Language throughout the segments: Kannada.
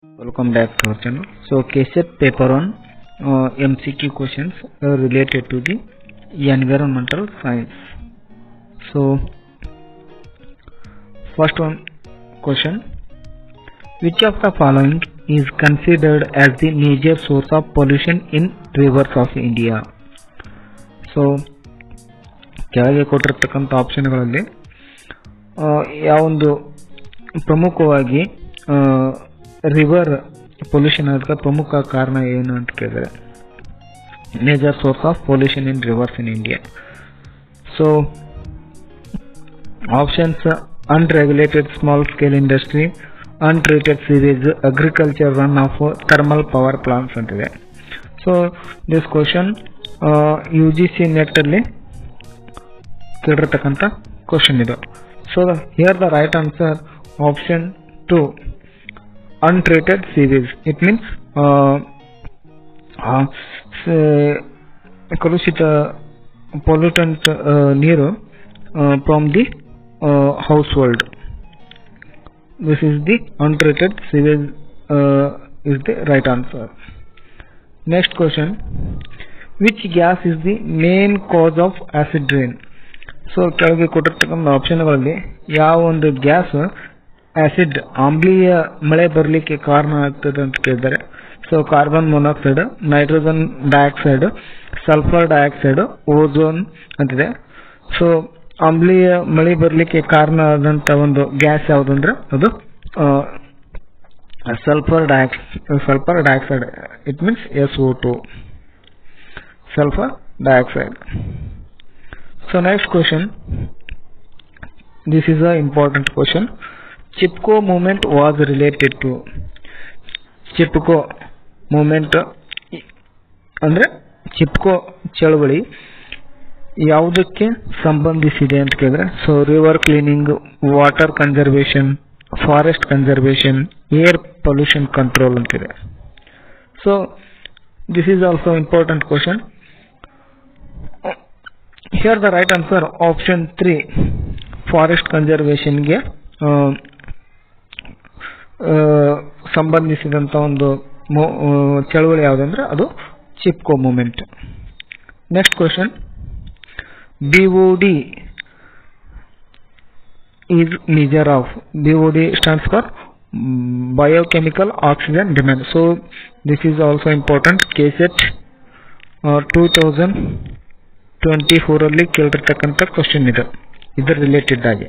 Welcome back to our channel. So KCET paper on MCQ questions related to the environmental science. So first one question: which of the following is considered as the major source of pollution in rivers of India? So ಕೆಳಗೆ ಕೊಟ್ಟಿರ್ತಕ್ಕಂಥ ಆಪ್ಷನ್ಗಳಲ್ಲಿ ಯಾವೊಂದು ಪ್ರಮುಖವಾಗಿ ರಿವರ್ ಪೊಲ್ಯೂಷನ್ ಅದಕ್ಕೆ ಪ್ರಮುಖ ಕಾರಣ ಏನು ಅಂತ ಕೇಳಿದರೆ major source of pollution in rivers in India. So options: unregulated small scale industry, untreated sewage, agriculture runoff thermal power plants ಅಂತಿದೆ. ಸೊ ದಿಸ್ ಕ್ವಶನ್ UGC ನೆಟ್ಟಲ್ಲಿ ಕೇಳಿರ್ತಕ್ಕಂಥ ಕ್ವಶನ್ ಇದು. So here the right answer option 2, untreated sewage. It means ಕಲುಷಿತ pollutant ನೀರು from the household. This is the untreated sewage is the right answer. Next question: which gas is the main cause of acid rain? So ಕೆಳಗೆ ಕೊಟ್ಟಿರ್ತಕ್ಕಂಥ ಆಪ್ಷನ್ಗಳಲ್ಲಿ ಯಾವ ಒಂದು ಗ್ಯಾಸ್ ಆಸಿಡ್ ಆಮ್ಲೀಯ ಮಳೆ ಬರಲಿಕ್ಕೆ ಕಾರಣ ಆಗ್ತದೆ ಅಂತ ಕೇಳಿದ್ದಾರೆ. So carbon monoxide, nitrogen dioxide, sulphur dioxide, ozone ಅಂತಿದೆ. ಸೊ ಆಮ್ಲೀಯ ಮಳೆ ಬರಲಿಕ್ಕೆ ಕಾರಣ ಆದಂಥ ಒಂದು ಗ್ಯಾಸ್ ಯಾವುದಂದ್ರೆ ಅದು sulphur dioxide. It means SO2, sulphur dioxide. So next question, this is a important question. Chipko movement was related to. Chipko movement ಅಂದ್ರೆ ಚಿಪ್ಕೋ ಚಳವಳಿ ಯಾವುದಕ್ಕೆ ಸಂಬಂಧಿಸಿದೆ ಅಂತ ಕೇಳಿದ್ರೆ, so river cleaning, water conservation, forest conservation, air pollution control ಅಂತಿದೆ. So this is also important question. Here the right answer option 3, forest conservation ಗೆ ಸಂಬಂಧಿಸಿದಂತ ಒಂದು ಚಳವಳಿ ಯಾವುದಂದ್ರೆ ಅದು Chipko movement. Next question: BOD is measure of. BOD stands for biochemical oxygen demand. So this is also important. KCET 2024 ಅಲ್ಲಿ ಕೇಳಿರ್ತಕ್ಕಂಥ ಕ್ವಶನ್ ಇದು, ಇದರ ರಿಲೇಟೆಡ್ ಆಗಿ.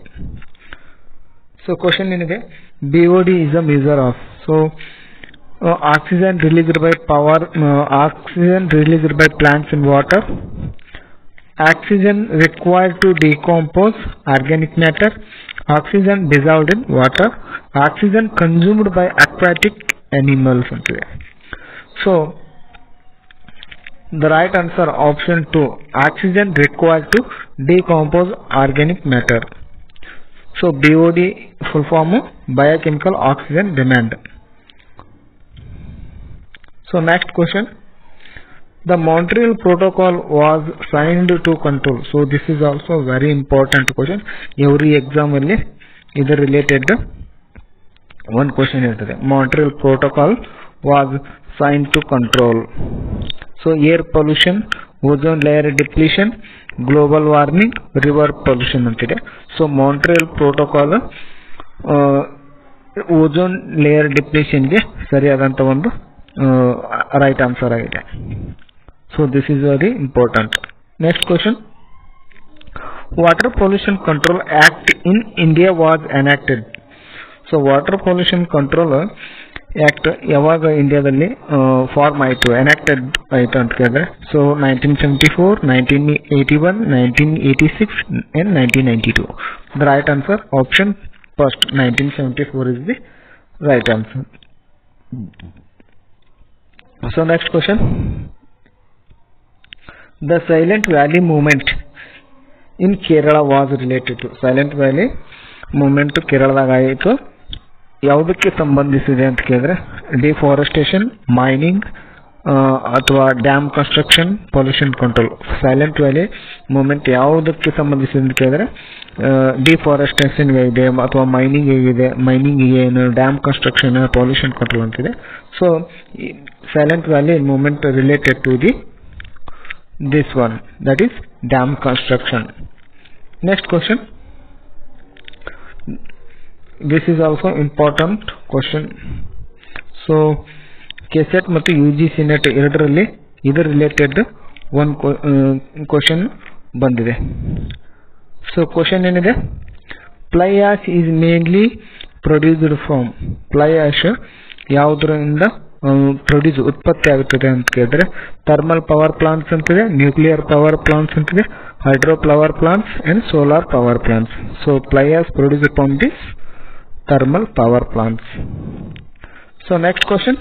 ಸೊ ಕ್ವಶನ್ ಏನಿದೆ, BOD is a measure of. So oxygen released by oxygen released by plants in water, oxygen required to decompose organic matter, oxygen dissolved in water, oxygen consumed by aquatic animals ಅಂತಿದೆ. So the right answer option 2, oxygen required to decompose organic matter. So BOD full form biochemical oxygen demand. So next question: the Montreal Protocol was signed to control. So this is also very important question. Every exam alli ider related one question irtade. Montreal Protocol was signed to control. So air pollution, ozone layer depletion, global warming, river pollution ಅಂತಿದೆ. So Montreal protocol ozone layer ಡಿಪ್ಲೇಷನ್ಗೆ ಸರಿಯಾದಂಥ ಒಂದು ರೈಟ್ ಆನ್ಸರ್ ಆಗಿದೆ. So this is very important. Next question: water pollution control act in India was enacted. So water pollution control act ಯಾವಾಗ ಇಂಡಿಯಾದಲ್ಲಿ ಫಾರ್ಮ್ ಆಯಿತು, ಎನಾಕ್ಟೆಡ್ ಆಯಿತು ಅಂತ ಕೇಳಿದ್ರೆ, so 1974, 1981, 1986 and 1992. The right answer option first, 1974 is the right answer. So next question: the Silent Valley movement in Kerala was related to. Silent Valley movement ಕೇರಳದಾಗ ಆಯಿತು, ಯಾವುದಕ್ಕೆ ಸಂಬಂಧಿಸಿದೆ ಅಂತ ಕೇಳಿದ್ರೆ ಡಿಫಾರೆಸ್ಟೇಷನ್, ಮೈನಿಂಗ್, ಅಥವಾ dam construction, pollution control. Silent valley movement ಯಾವುದಕ್ಕೆ ಸಂಬಂಧಿಸಿದೆ ಅಂತ ಕೇಳಿದ್ರೆ ಡಿಫಾರೆಸ್ಟೇಷನ್ ಇದೆ ಅಥವಾ ಮೈನಿಂಗ್ ಇದೆ, ಮೈನಿಂಗ್ ಏನು, ಡ್ಯಾಮ್ ಕನ್ಸ್ಟ್ರಕ್ಷನ್, ಪೊಲ್ಯೂಷನ್ ಕಂಟ್ರೋಲ್ ಅಂತಿದೆ. So silent valley movement related to this one, that is dam construction. Next question. This is also important question. So KSET ಮತ್ತು UGC NET ಎರಡರಲ್ಲಿ ಇದರ ರಿಲೇಟೆಡ್ one question ಬಂದಿದೆ. So question ಏನಿದೆ, fly ash is mainly produced from, fly ash ಯಾವುದರಿಂದ ಪ್ರೊಡ್ಯೂಸ್ ಉತ್ಪತ್ತಿ ಆಗುತ್ತದೆ ಅಂತ ಕೇಳಿದ್ರೆ ಥರ್ಮಲ್ ಪವರ್ ಪ್ಲಾಂಟ್ಸ್ ಅಂತಿದೆ, ನ್ಯೂಕ್ಲಿಯರ್ ಪವರ್ ಪ್ಲಾಂಟ್ಸ್ ಅಂತಿದೆ, hydro power plants and solar power plants. So fly ash produced from this thermal power plants. So next question,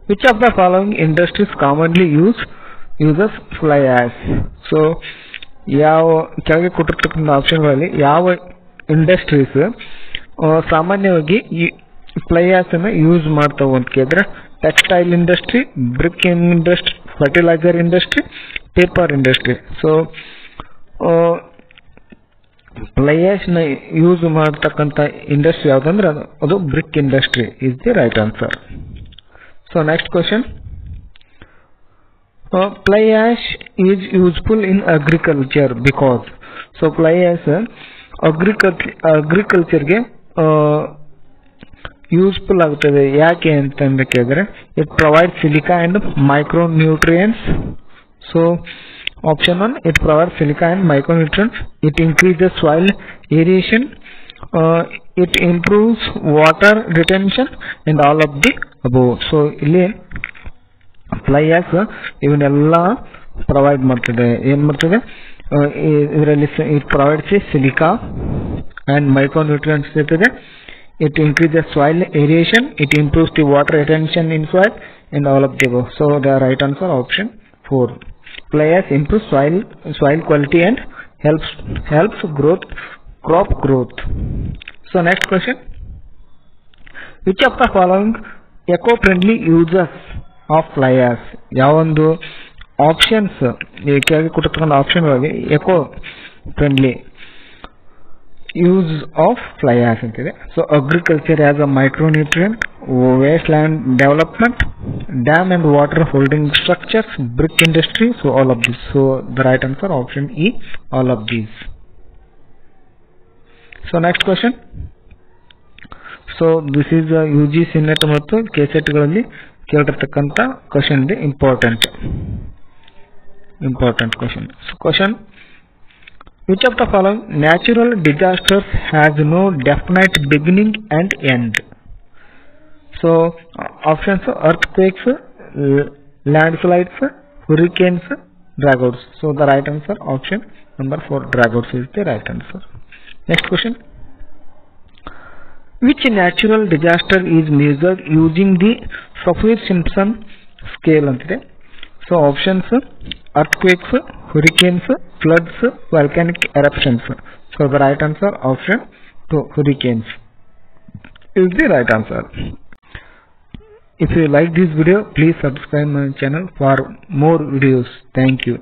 which of the following industries commonly uses fly ash? So ಯಾವ ಕೆಳಗೆ ಕೊಟ್ಟಿರ್ತಕ್ಕಂಥ ಆಪ್ಷನ್ಗಳಲ್ಲಿ ಯಾವ ಇಂಡಸ್ಟ್ರೀಸ್ ಸಾಮಾನ್ಯವಾಗಿ ಫ್ಲೈ ಆಶ್ ಅನ್ನು ಯೂಸ್ ಮಾಡ್ತಾವೆ ಅಂತ ಕೇಳಿದ್ರೆ textile industry, brick industry, fertilizer industry, paper industry. So fly ash ನ ಯೂಸ್ ಮಾಡ್ತಕ್ಕಂಥ ಇಂಡಸ್ಟ್ರಿ ಯಾವ್ದಂದ್ರೆ ಅದು brick industry is the right answer. So next question, fly ash is useful in agriculture because. So fly ash ಅಗ್ರಿಕಲ್ಚರ್ಗೆ ಯೂಸ್ಫುಲ್ ಆಗುತ್ತದೆ ಯಾಕೆ ಅಂತಂದ್ರೆ ಕೇಳಿದ್ರೆ it provide silica and micro nutrients. So option 1, it provides silica and micronutrients, it increases soil aeration, it improves water retention and all of the above. So ಇಲ್ಲಿ ಫ್ಲೈ ಆಶ್ ಇವನ್ನೆಲ್ಲ ಪ್ರೊವೈಡ್ ಮಾಡ್ತದೆ. ಏನು ಮಾಡ್ತದೆ ಇದರಲ್ಲಿ? It provides silica and micronutrients ಇರ್ತದೆ, it increases soil aeration, it improves the water retention in soil and all of the above. So the right answer option 4. Fly ash improves soil quality and helps crop growth. So next question, which of the following eco-friendly uses of fly ash? ಯಾವೊಂದು ಆಪ್ಷನ್ಸ್ ಕೆಳಗೆ ಕೊಟ್ಟಿರ್ತಕ್ಕಂಥ ಆಪ್ಷನ್ ಒಳಗೆ eco friendly use of fly ash ಅಂತಿದೆ. So agriculture as a micronutrient, waste land development, dam and water holding structures, brick industry. So all of this. So the right answer option E, all of these. So next question, so this is UGC NET ಮತ್ತು KSET-ಗಳಲ್ಲಿ ಕೇಳಿರ್ತಕ್ಕಂಥ ಕ್ವೆಶ್ಚನ್ ಇದೆ, important question. So question, which of the following natural disasters has no definite beginning and end? So options: earthquakes, landslides, hurricanes, droughts. So the right answer option number 4, droughts is the right answer. Next question, which natural disaster is measured using the Saffir-Simpson scale antide? So options: earthquakes, hurricanes, floods, volcanic eruptions. So the right answer option 2, hurricanes is the right answer. If you like this video, please subscribe my channel for more videos. Thank you.